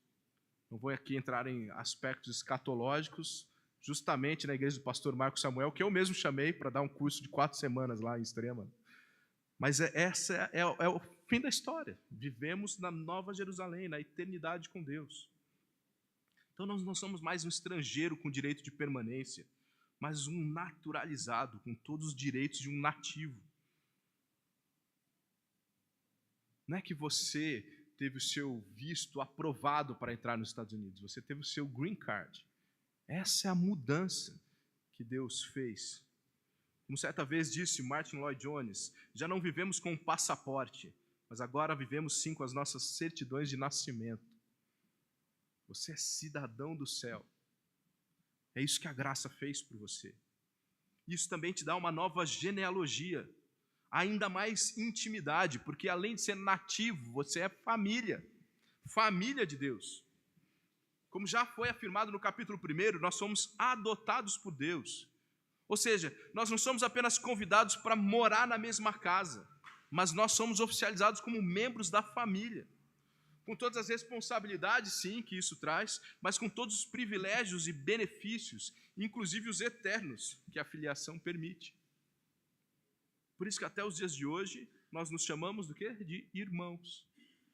Não vou aqui entrar em aspectos escatológicos, justamente na igreja do pastor Marcos Samuel, que eu mesmo chamei para dar um curso de 4 semanas lá em Extrema. Mas essa é o fim da história. Vivemos na Nova Jerusalém, na eternidade com Deus. Então nós não somos mais um estrangeiro com direito de permanência, mas um naturalizado, com todos os direitos de um nativo. Não é que você teve o seu visto aprovado para entrar nos Estados Unidos, você teve o seu green card. Essa é a mudança que Deus fez. Como certa vez disse Martin Lloyd Jones, já não vivemos com um passaporte, mas agora vivemos sim com as nossas certidões de nascimento. Você é cidadão do céu. É isso que a graça fez por você. Isso também te dá uma nova genealogia, ainda mais intimidade, porque além de ser nativo, você é família de Deus. Como já foi afirmado no capítulo 1, nós somos adotados por Deus. Ou seja, nós não somos apenas convidados para morar na mesma casa, mas nós somos oficializados como membros da família. Com todas as responsabilidades, sim, que isso traz, mas com todos os privilégios e benefícios, inclusive os eternos, que a filiação permite. Por isso que até os dias de hoje, nós nos chamamos do quê? De irmãos,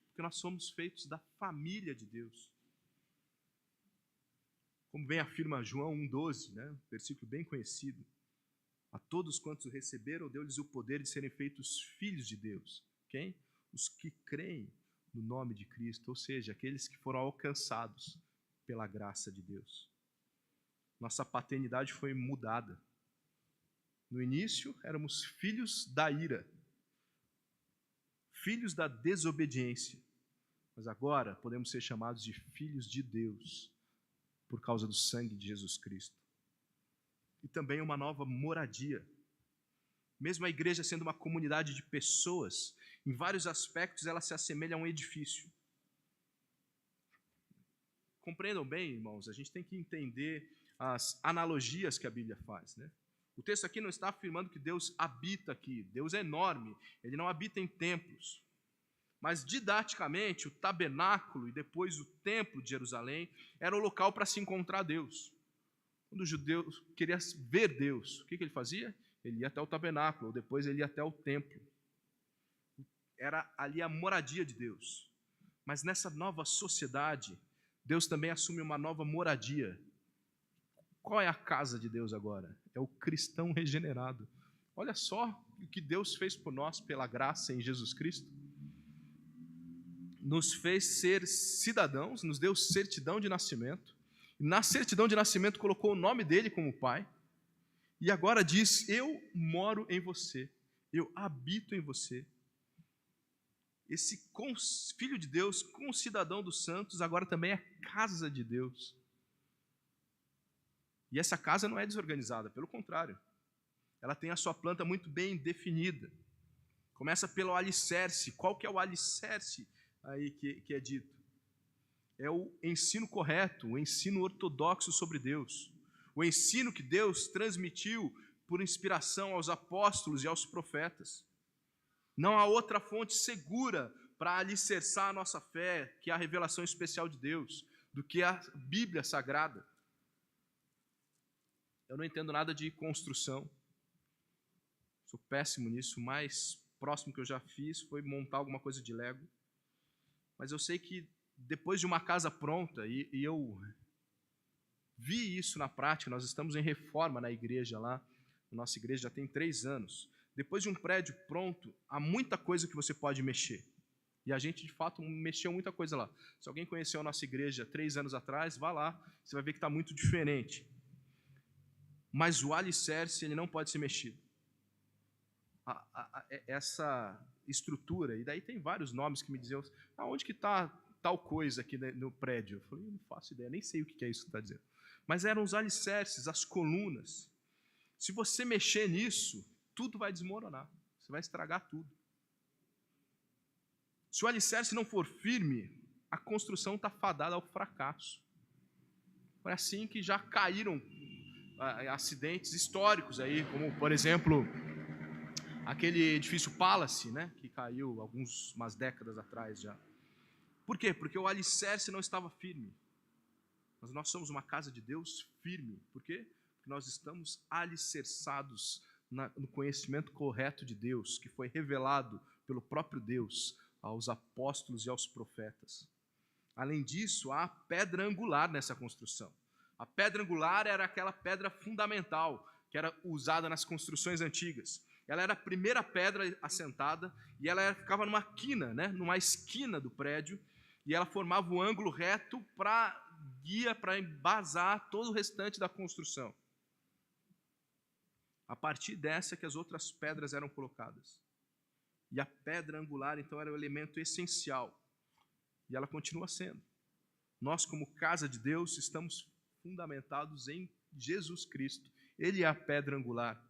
porque nós somos feitos da família de Deus. Como bem afirma João 1,12, né? Versículo bem conhecido. A todos quantos o receberam, deu-lhes o poder de serem feitos filhos de Deus. Quem? Os que creem no nome de Cristo, ou seja, aqueles que foram alcançados pela graça de Deus. Nossa paternidade foi mudada. No início, éramos filhos da ira, filhos da desobediência, mas agora podemos ser chamados de filhos de Deus, por causa do sangue de Jesus Cristo. E também uma nova moradia. Mesmo a igreja sendo uma comunidade de pessoas, Em vários aspectos, ela se assemelha a um edifício. Compreendam bem, irmãos, a gente tem que entender as analogias que a Bíblia faz, né? O texto aqui não está afirmando que Deus habita aqui. Deus é enorme, ele não habita em templos. Mas, didaticamente, o tabernáculo e depois o templo de Jerusalém era o local para se encontrar Deus. Quando o judeu queria ver Deus, o que ele fazia? Ele ia até o tabernáculo, ou depois ele ia até o templo. Era ali a moradia de Deus. Mas nessa nova sociedade, Deus também assume uma nova moradia. Qual é a casa de Deus agora? É o cristão regenerado. Olha só o que Deus fez por nós pela graça em Jesus Cristo. Nos fez ser cidadãos, nos deu certidão de nascimento. Na certidão de nascimento colocou o nome dele como pai. E agora diz, eu moro em você, eu habito em você. Esse filho de Deus, concidadão dos santos, agora também é casa de Deus. E essa casa não é desorganizada, pelo contrário. Ela tem a sua planta muito bem definida. Começa pelo alicerce. Qual que é o alicerce aí que é dito? É o ensino correto, o ensino ortodoxo sobre Deus. O ensino que Deus transmitiu por inspiração aos apóstolos e aos profetas. Não há outra fonte segura para alicerçar a nossa fé que a revelação especial de Deus, do que a Bíblia Sagrada. Eu não entendo nada de construção. Sou péssimo nisso. O mais próximo que eu já fiz foi montar alguma coisa de Lego. Mas eu sei que depois de uma casa pronta, e eu vi isso na prática, nós estamos em reforma na igreja lá, a nossa igreja já tem 3 anos. Depois de um prédio pronto, há muita coisa que você pode mexer. E a gente, de fato, mexeu muita coisa lá. Se alguém conheceu a nossa igreja 3 anos atrás, vá lá, você vai ver que está muito diferente. Mas o alicerce, ele não pode ser mexido. Essa estrutura, e daí tem vários nomes que me diziam, aonde que está tal coisa aqui no prédio? Eu falei, não faço ideia, nem sei o que é isso que está dizendo. Mas eram os alicerces, as colunas. Se você mexer nisso, tudo vai desmoronar, você vai estragar tudo. Se o alicerce não for firme, a construção está fadada ao fracasso. Foi assim que já caíram acidentes históricos aí, como, por exemplo, aquele edifício Palace, né, que caiu umas décadas atrás já. Por quê? Porque o alicerce não estava firme. Mas nós somos uma casa de Deus firme. Por quê? Porque nós estamos alicerçados no conhecimento correto de Deus, que foi revelado pelo próprio Deus aos apóstolos e aos profetas. Além disso, há a pedra angular nessa construção. A pedra angular era aquela pedra fundamental que era usada nas construções antigas. Ela era a primeira pedra assentada e ela ficava numa quina, né, numa esquina do prédio, e ela formava um ângulo reto para embasar todo o restante da construção. A partir dessa que as outras pedras eram colocadas. E a pedra angular, então, era o elemento essencial. E ela continua sendo. Nós, como casa de Deus, estamos fundamentados em Jesus Cristo. Ele é a pedra angular.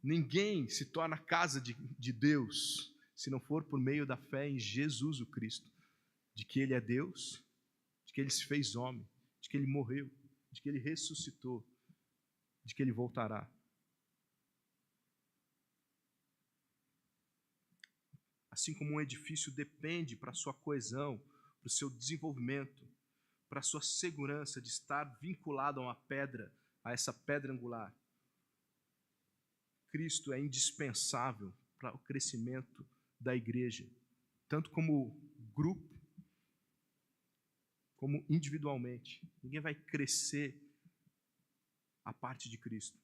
Ninguém se torna casa de Deus se não for por meio da fé em Jesus o Cristo. De que Ele é Deus, de que Ele se fez homem, de que Ele morreu, de que Ele ressuscitou, de que Ele voltará. Assim como um edifício depende para a sua coesão, para o seu desenvolvimento, para a sua segurança de estar vinculado a uma pedra, a essa pedra angular. Cristo é indispensável para o crescimento da igreja, tanto como grupo, como individualmente. Ninguém vai crescer a parte de Cristo.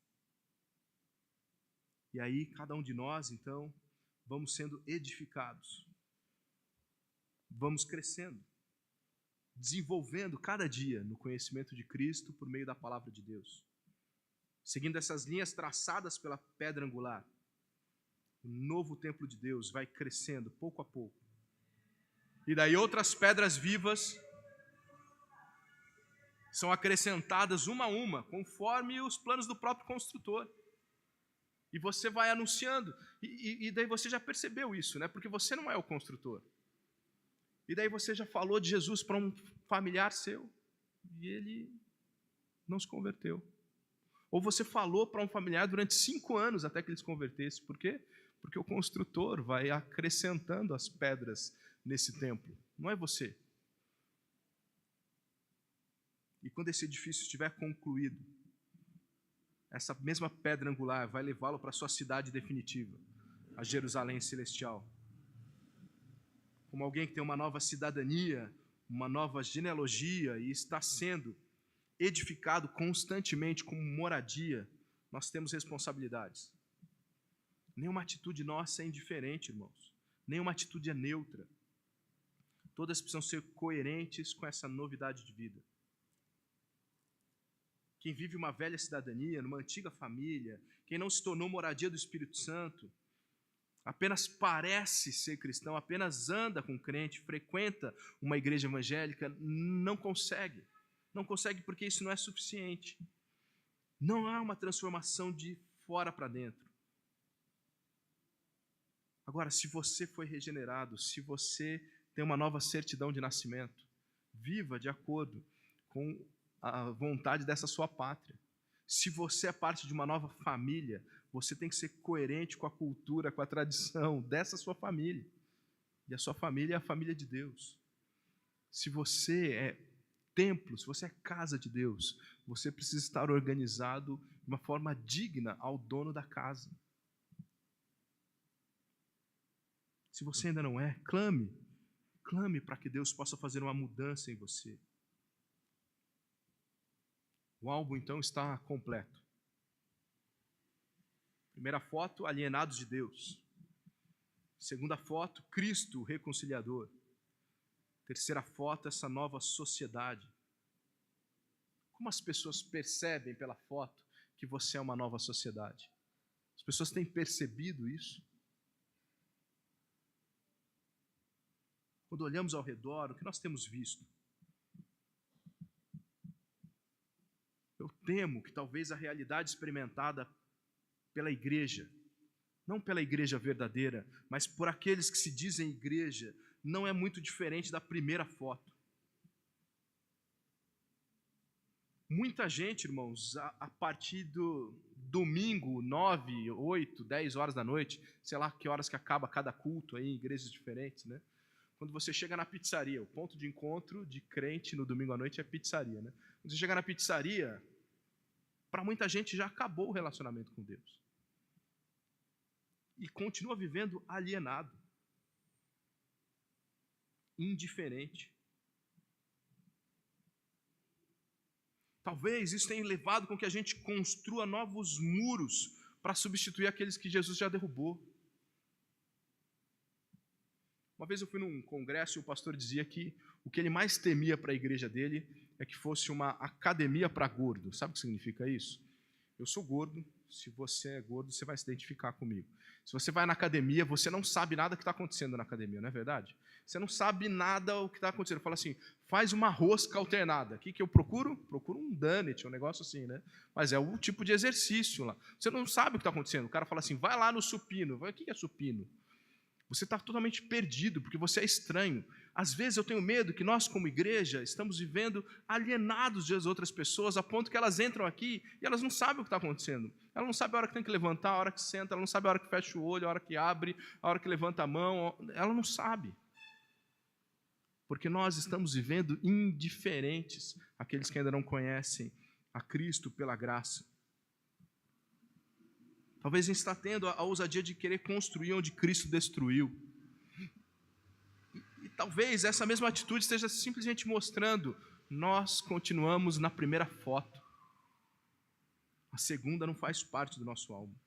E aí, cada um de nós, então, vamos sendo edificados. Vamos crescendo, desenvolvendo cada dia no conhecimento de Cristo por meio da palavra de Deus. Seguindo essas linhas traçadas pela pedra angular, o novo templo de Deus vai crescendo pouco a pouco. E daí outras pedras vivas são acrescentadas uma a uma, conforme os planos do próprio construtor. E você vai anunciando, E daí você já percebeu isso, né? Porque você não é o construtor. E daí você já falou de Jesus para um familiar seu e ele não se converteu. Ou você falou para um familiar durante 5 anos até que ele se convertesse. Por quê? Porque o construtor vai acrescentando as pedras nesse templo. Não é você. E quando esse edifício estiver concluído, essa mesma pedra angular vai levá-lo para a sua cidade definitiva, a Jerusalém Celestial. Como alguém que tem uma nova cidadania, uma nova genealogia e está sendo edificado constantemente como moradia, nós temos responsabilidades. Nenhuma atitude nossa é indiferente, irmãos. Nenhuma atitude é neutra. Todas precisam ser coerentes com essa novidade de vida. Quem vive uma velha cidadania, numa antiga família, quem não se tornou moradia do Espírito Santo, apenas parece ser cristão, apenas anda com crente, frequenta uma igreja evangélica, não consegue. Não consegue porque isso não é suficiente. Não há uma transformação de fora para dentro. Agora, se você foi regenerado, se você tem uma nova certidão de nascimento, viva de acordo com a vontade dessa sua pátria. Se você é parte de uma nova família, você tem que ser coerente com a cultura, com a tradição dessa sua família. E a sua família é a família de Deus. Se você é templo, se você é casa de Deus, você precisa estar organizado de uma forma digna ao dono da casa. Se você ainda não é, clame. Clame para que Deus possa fazer uma mudança em você. O álbum, então, está completo. Primeira foto, alienados de Deus. Segunda foto, Cristo, o reconciliador. Terceira foto, essa nova sociedade. Como as pessoas percebem pela foto que você é uma nova sociedade? As pessoas têm percebido isso? Quando olhamos ao redor, o que nós temos visto? Eu temo que talvez a realidade experimentada pela igreja, não pela igreja verdadeira, mas por aqueles que se dizem igreja, não é muito diferente da primeira foto. Muita gente, irmãos, a partir do domingo, 9, 8, 10 horas da noite, sei lá que horas que acaba cada culto aí, em igrejas diferentes, né? Quando você chega na pizzaria, o ponto de encontro de crente no domingo à noite é pizzaria, né? Quando você chega na pizzaria, para muita gente já acabou o relacionamento com Deus. E continua vivendo alienado, indiferente. Talvez isso tenha levado com que a gente construa novos muros para substituir aqueles que Jesus já derrubou. Uma vez eu fui num congresso e o pastor dizia que o que ele mais temia para a igreja dele é que fosse uma academia para gordo. Sabe o que significa isso? Eu sou gordo, se você é gordo, você vai se identificar comigo. Se você vai na academia, você não sabe nada que está acontecendo na academia, não é verdade? Você não sabe nada o que está acontecendo. Fala assim, faz uma rosca alternada. O que eu procuro? Procuro um donut, um negócio assim, né? Mas é o tipo de exercício lá. Você não sabe o que está acontecendo. O cara fala assim, vai lá no supino. O que é supino? Você está totalmente perdido, porque você é estranho. Às vezes eu tenho medo que nós, como igreja, estamos vivendo alienados das outras pessoas, a ponto que elas entram aqui e elas não sabem o que está acontecendo. Ela não sabe a hora que tem que levantar, a hora que senta, ela não sabe a hora que fecha o olho, a hora que abre, a hora que levanta a mão. Ela não sabe. Porque nós estamos vivendo indiferentes àqueles que ainda não conhecem a Cristo pela graça. Talvez a gente está tendo a ousadia de querer construir onde Cristo destruiu. E talvez essa mesma atitude esteja simplesmente mostrando, nós continuamos na primeira foto. A segunda não faz parte do nosso álbum.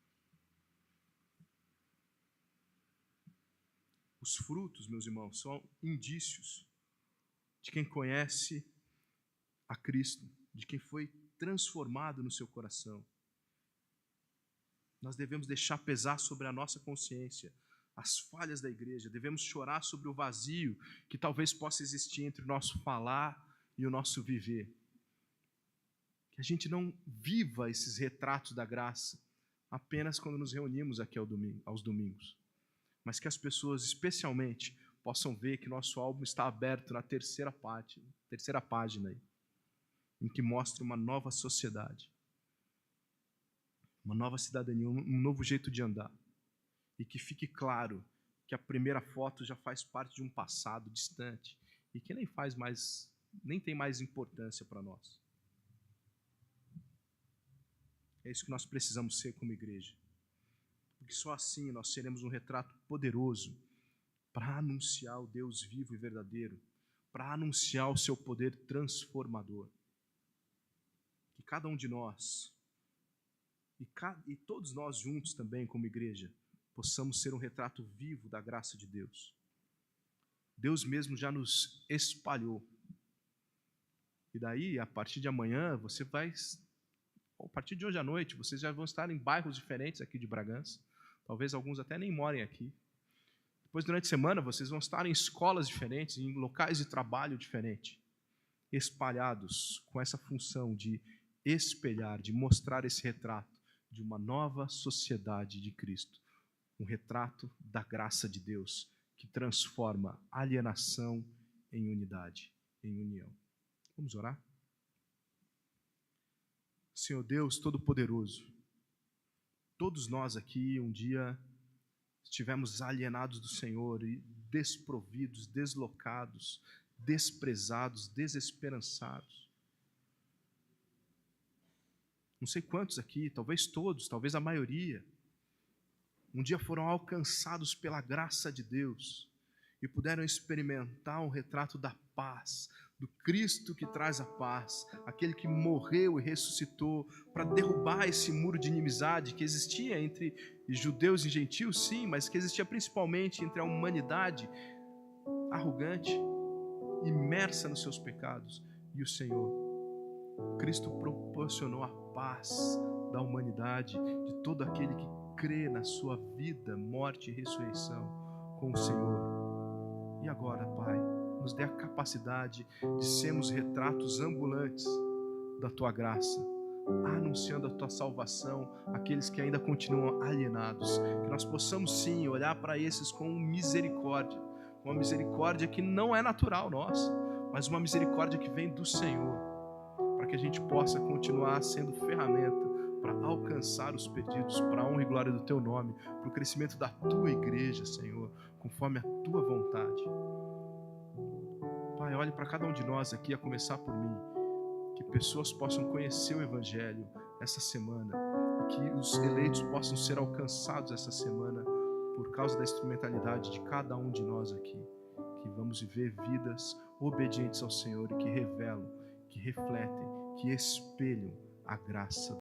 Os frutos, meus irmãos, são indícios de quem conhece a Cristo, de quem foi transformado no seu coração. Nós devemos deixar pesar sobre a nossa consciência as falhas da igreja, devemos chorar sobre o vazio que talvez possa existir entre o nosso falar e o nosso viver. Que a gente não viva esses retratos da graça, apenas quando nos reunimos aqui aos domingos, mas que as pessoas especialmente possam ver que nosso álbum está aberto na terceira página aí, em que mostra uma nova sociedade, uma nova cidadania, um novo jeito de andar, e que fique claro que a primeira foto já faz parte de um passado distante e que nem tem mais importância para nós. É isso que nós precisamos ser como igreja, porque só assim nós seremos um retrato poderoso para anunciar o Deus vivo e verdadeiro, para anunciar o seu poder transformador. Que cada um de nós, e todos nós juntos também como igreja, possamos ser um retrato vivo da graça de Deus. Deus mesmo já nos espalhou. E daí, a partir de amanhã, a partir de hoje à noite, vocês já vão estar em bairros diferentes aqui de Bragança. Talvez alguns até nem morem aqui. Depois, durante a semana, vocês vão estar em escolas diferentes, em locais de trabalho diferentes, espalhados com essa função de espelhar, de mostrar esse retrato de uma nova sociedade de Cristo. Um retrato da graça de Deus que transforma alienação em unidade, em união. Vamos orar? Senhor Deus Todo-Poderoso, todos nós aqui um dia estivemos alienados do Senhor e desprovidos, deslocados, desprezados, desesperançados. Não sei quantos aqui, talvez todos, talvez a maioria, um dia foram alcançados pela graça de Deus e puderam experimentar um retrato da paz, do Cristo que traz a paz, aquele que morreu e ressuscitou para derrubar esse muro de inimizade que existia entre judeus e gentios, sim, mas que existia principalmente entre a humanidade arrogante, imersa nos seus pecados, e o Senhor. Cristo proporcionou a paz da humanidade, de todo aquele que crê na sua vida, morte e ressurreição com o Senhor. E agora, Pai, nos dê a capacidade de sermos retratos ambulantes da Tua graça, anunciando a Tua salvação àqueles que ainda continuam alienados. Que nós possamos sim olhar para esses com misericórdia, uma misericórdia que não é natural nossa, mas uma misericórdia que vem do Senhor, para que a gente possa continuar sendo ferramenta para alcançar os perdidos, para a honra e glória do Teu nome, para o crescimento da Tua igreja, Senhor, conforme a Tua vontade. Pai, olhe para cada um de nós aqui, a começar por mim, que pessoas possam conhecer o Evangelho essa semana, e que os eleitos possam ser alcançados essa semana, por causa da instrumentalidade de cada um de nós aqui, que vamos viver vidas obedientes ao Senhor e que revelam, que refletem, que espelham a graça